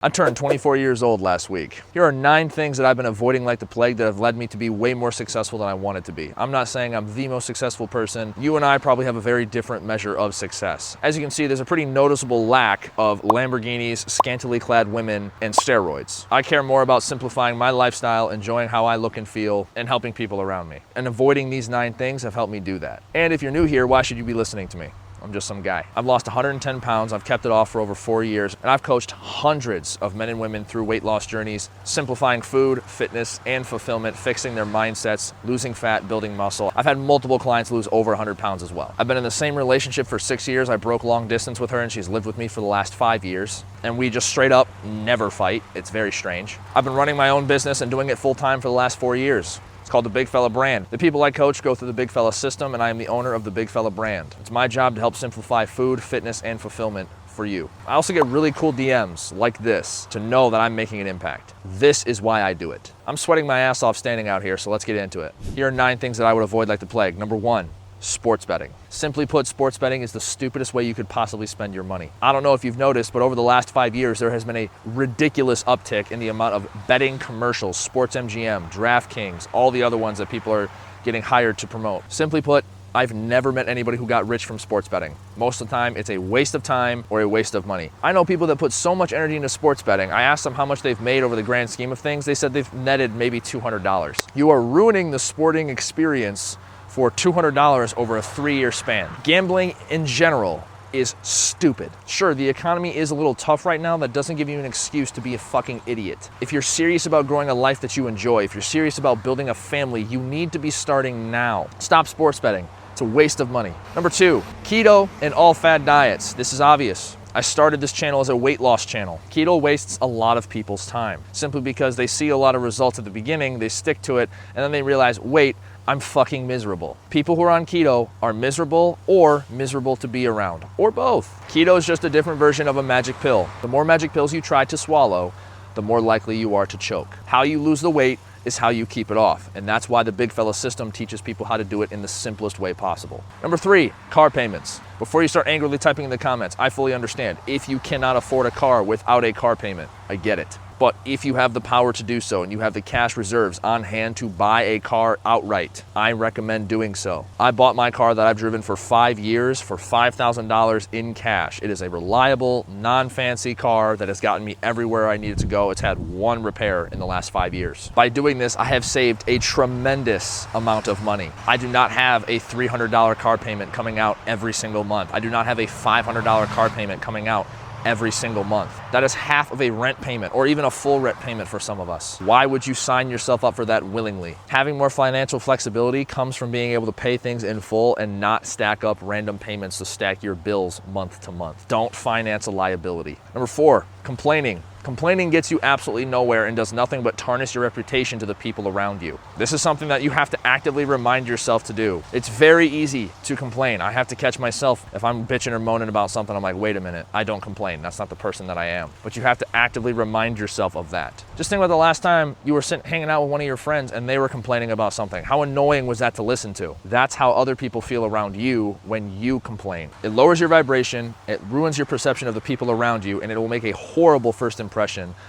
I turned 24 years old last week. Here are 9 things that I've been avoiding like the plague that have led me to be way more successful than I wanted to be. I'm not saying I'm the most successful person. You and I probably have a very different measure of success. As you can see, there's a pretty noticeable lack of Lamborghinis, scantily clad women, and steroids. I care more about simplifying my lifestyle, enjoying how I look and feel, and helping people around me. And avoiding these 9 things have helped me do that. And if you're new here, why should you be listening to me? I'm just some guy. I've lost 110 pounds, I've kept it off for over 4 years, and I've coached hundreds of men and women through weight loss journeys, simplifying food, fitness, and fulfillment, fixing their mindsets, losing fat, building muscle. I've had multiple clients lose over 100 pounds as well. I've been in the same relationship for 6 years. I broke long distance with her and she's lived with me for the last 5 years. And we just straight up never fight. It's very strange. I've been running my own business and doing it full time for the last 4 years. Called the Big Fella brand. The people I coach go through the Big Fella system, and I am the owner of the Big Fella brand. It's my job to help simplify food, fitness, and fulfillment for you. I also get really cool DMs like this to know that I'm making an impact. This is why I do it. I'm sweating my ass off standing out here, so let's get into it. Here are 9 things that I would avoid like the plague. Number 1, sports betting. Simply put, sports betting is the stupidest way you could possibly spend your money. I don't know if you've noticed, but over the last 5 years, there has been a ridiculous uptick in the amount of betting commercials, Sports MGM, DraftKings, all the other ones that people are getting hired to promote. Simply put, I've never met anybody who got rich from sports betting. Most of the time, it's a waste of time or a waste of money. I know people that put so much energy into sports betting. I asked them how much they've made over the grand scheme of things. They said they've netted maybe $200. You are ruining the sporting experience for $200 over a 3-year span. Gambling in general is stupid. Sure, the economy is a little tough right now. That doesn't give you an excuse to be a fucking idiot. If you're serious about growing a life that you enjoy, if you're serious about building a family, you need to be starting now. Stop sports betting. It's a waste of money. Number 2, keto and all fat diets. This is obvious. I started this channel as a weight loss channel. Keto wastes a lot of people's time simply because they see a lot of results at the beginning, they stick to it, and then they realize, wait, I'm fucking miserable. People who are on keto are miserable or miserable to be around, or both. Keto is just a different version of a magic pill. The more magic pills you try to swallow, the more likely you are to choke. How you lose the weight is how you keep it off. And that's why the Big Fella system teaches people how to do it in the simplest way possible. Number 3, car payments. Before you start angrily typing in the comments, I fully understand. If you cannot afford a car without a car payment, I get it. But if you have the power to do so and you have the cash reserves on hand to buy a car outright, I recommend doing so. I bought my car that I've driven for 5 years for $5,000 in cash. It is a reliable, non-fancy car that has gotten me everywhere I needed to go. It's had 1 repair in the last 5 years. By doing this, I have saved a tremendous amount of money. I do not have a $300 car payment coming out every single month. I do not have a $500 car payment coming out every single month. That is half of a rent payment or even a full rent payment for some of us. Why would you sign yourself up for that willingly? Having more financial flexibility comes from being able to pay things in full and not stack up random payments to stack your bills month to month. Don't finance a liability. Number 4, complaining. Complaining gets you absolutely nowhere and does nothing but tarnish your reputation to the people around you. This is something that you have to actively remind yourself to do. It's very easy to complain. I have to catch myself if I'm bitching or moaning about something. I'm like, wait a minute, I don't complain. That's not the person that I am. But you have to actively remind yourself of that. Just think about the last time you were hanging out with one of your friends and they were complaining about something. How annoying was that to listen to? That's how other people feel around you when you complain. It lowers your vibration, it ruins your perception of the people around you, and it will make a horrible first impression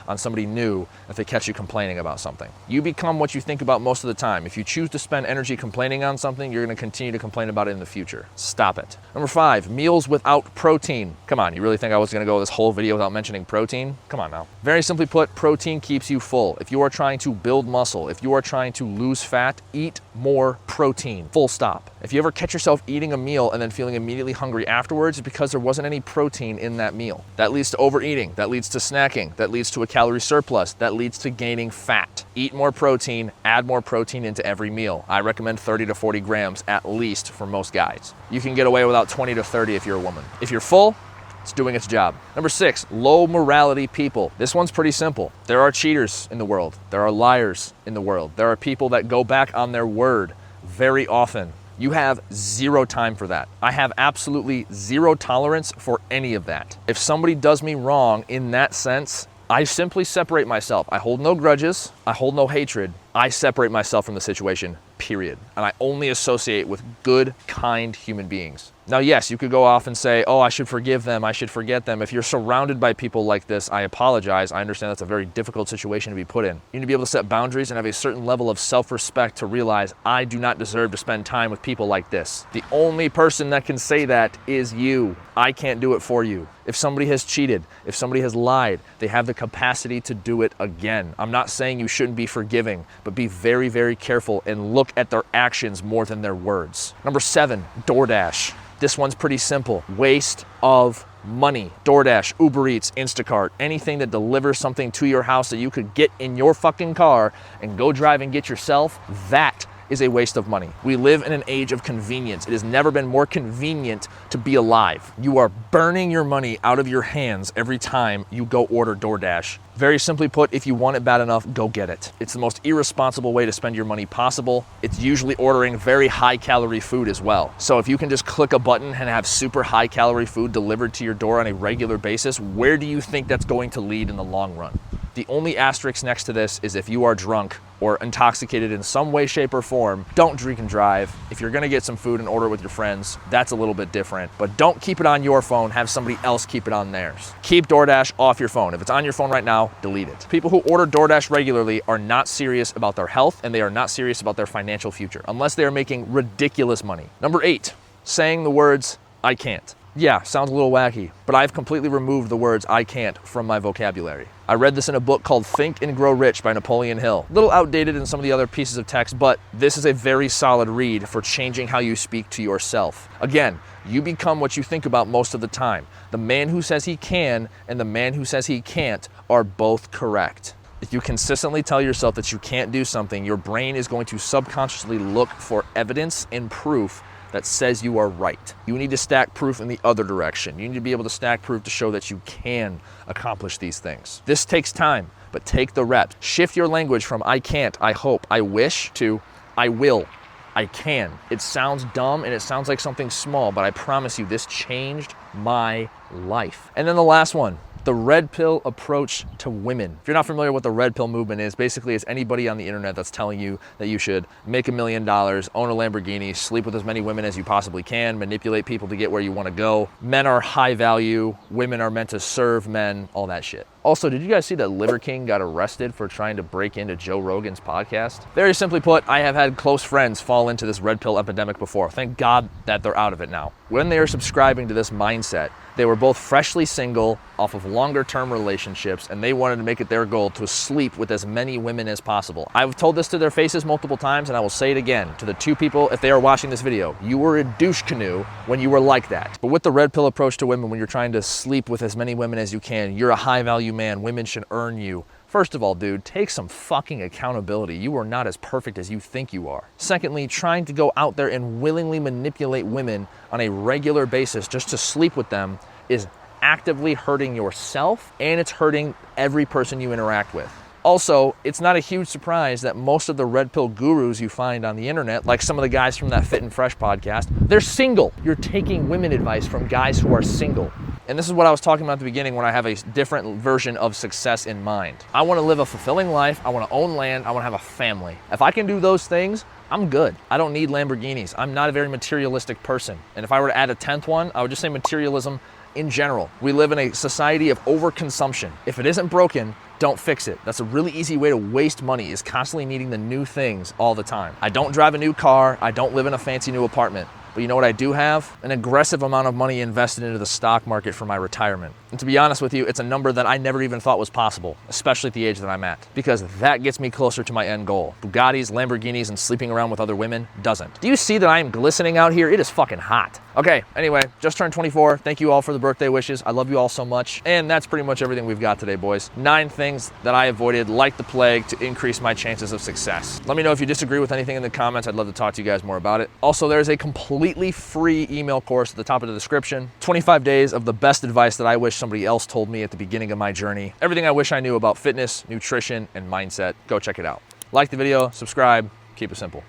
on somebody new if they catch you complaining about something. You become what you think about most of the time. If you choose to spend energy complaining on something, you're going to continue to complain about it in the future. Stop it. Number 5, meals without protein. Come on, you really think I was going to go this whole video without mentioning protein? Come on now. Very simply put, protein keeps you full. If you are trying to build muscle, if you are trying to lose fat, eat more protein. Full stop. If you ever catch yourself eating a meal and then feeling immediately hungry afterwards, it's because there wasn't any protein in that meal. That leads to overeating. That leads to snacking. That leads to a calorie surplus. That leads to gaining fat. Eat more protein, add more protein into every meal. I recommend 30 to 40 grams at least for most guys. You can get away without 20 to 30 if you're a woman. If you're full, it's doing its job. Number 6, low morality people. This one's pretty simple. There are cheaters in the world. There are liars in the world. There are people that go back on their word very often. You have 0 time for that. I have absolutely 0 tolerance for any of that. If somebody does me wrong in that sense, I simply separate myself. I hold no grudges. I hold no hatred. I separate myself from the situation, period. And I only associate with good, kind human beings. Now, yes, you could go off and say, oh, I should forgive them, I should forget them. If you're surrounded by people like this, I apologize. I understand that's a very difficult situation to be put in. You need to be able to set boundaries and have a certain level of self-respect to realize I do not deserve to spend time with people like this. The only person that can say that is you. I can't do it for you. If somebody has cheated, if somebody has lied, they have the capacity to do it again. I'm not saying you shouldn't be forgiving, but be very, very careful and look at their actions more than their words. Number 7, DoorDash. This one's pretty simple. Waste of money. DoorDash, Uber Eats, Instacart, anything that delivers something to your house that you could get in your fucking car and go drive and get yourself, that is a waste of money. We live in an age of convenience. It has never been more convenient to be alive. You are burning your money out of your hands every time you go order DoorDash. Very simply put, if you want it bad enough, go get it. It's the most irresponsible way to spend your money possible. It's usually ordering very high calorie food as well. So if you can just click a button and have super high calorie food delivered to your door on a regular basis, where do you think that's going to lead in the long run? The only asterisk next to this is if you are drunk or intoxicated in some way, shape, or form, don't drink and drive. If you're gonna get some food and order it with your friends, that's a little bit different. But don't keep it on your phone, have somebody else keep it on theirs. Keep DoorDash off your phone. If it's on your phone right now, delete it. People who order DoorDash regularly are not serious about their health and they are not serious about their financial future, unless they are making ridiculous money. Number 8, saying the words, I can't. Yeah, sounds a little wacky, but I've completely removed the words I can't from my vocabulary. I read this in a book called Think and Grow Rich by Napoleon Hill. A little outdated in some of the other pieces of text, but this is a very solid read for changing how you speak to yourself. Again, you become what you think about most of the time. The man who says he can and the man who says he can't are both correct. If you consistently tell yourself that you can't do something, your brain is going to subconsciously look for evidence and proof that says you are right. You need to stack proof in the other direction. You need to be able to stack proof to show that you can accomplish these things. This takes time, but take the reps. Shift your language from I can't, I hope, I wish to I will, I can. It sounds dumb and it sounds like something small, but I promise you this changed my life. And then the last one, the red pill approach to women. If you're not familiar with the red pill movement is, basically it's anybody on the internet that's telling you that you should make $1 million, own a Lamborghini, sleep with as many women as you possibly can, manipulate people to get where you want to go. Men are high value, women are meant to serve men, all that shit. Also, did you guys see that Liver King got arrested for trying to break into Joe Rogan's podcast? Very simply put, I have had close friends fall into this red pill epidemic before. Thank God that they're out of it now. When they are subscribing to this mindset, they were both freshly single, off of longer term relationships, and they wanted to make it their goal to sleep with as many women as possible. I've told this to their faces multiple times, and I will say it again to the 2 people, if they are watching this video, you were a douche canoe when you were like that. But with the red pill approach to women, when you're trying to sleep with as many women as you can, you're a high value man, women should earn you. First of all, dude, take some fucking accountability. You are not as perfect as you think you are. Secondly, trying to go out there and willingly manipulate women on a regular basis just to sleep with them is actively hurting yourself and it's hurting every person you interact with. Also, it's not a huge surprise that most of the red pill gurus you find on the internet, like some of the guys from that Fit and Fresh podcast, they're single. You're taking women advice from guys who are single. And this is what I was talking about at the beginning when I have a different version of success in mind. I want to live a fulfilling life. I want to own land. I want to have a family. If I can do those things, I'm good. I don't need Lamborghinis. I'm not a very materialistic person. And if I were to add a 10th one, I would just say materialism in general. We live in a society of overconsumption. If it isn't broken, don't fix it. That's a really easy way to waste money, is constantly needing the new things all the time. I don't drive a new car. I don't live in a fancy new apartment. But you know what I do have? An aggressive amount of money invested into the stock market for my retirement. And to be honest with you, it's a number that I never even thought was possible, especially at the age that I'm at, because that gets me closer to my end goal. Bugattis, Lamborghinis, and sleeping around with other women doesn't. Do you see that I am glistening out here? It is fucking hot. Okay, anyway, just turned 24. Thank you all for the birthday wishes. I love you all so much. And that's pretty much everything we've got today, boys. 9 things that I avoided like the plague to increase my chances of success. Let me know if you disagree with anything in the comments. I'd love to talk to you guys more about it. Also, there's a completely free email course at the top of the description. 25 days of the best advice that I wish somebody else told me at the beginning of my journey. Everything I wish I knew about fitness, nutrition, and mindset. Go check it out. Like the video, subscribe, keep it simple.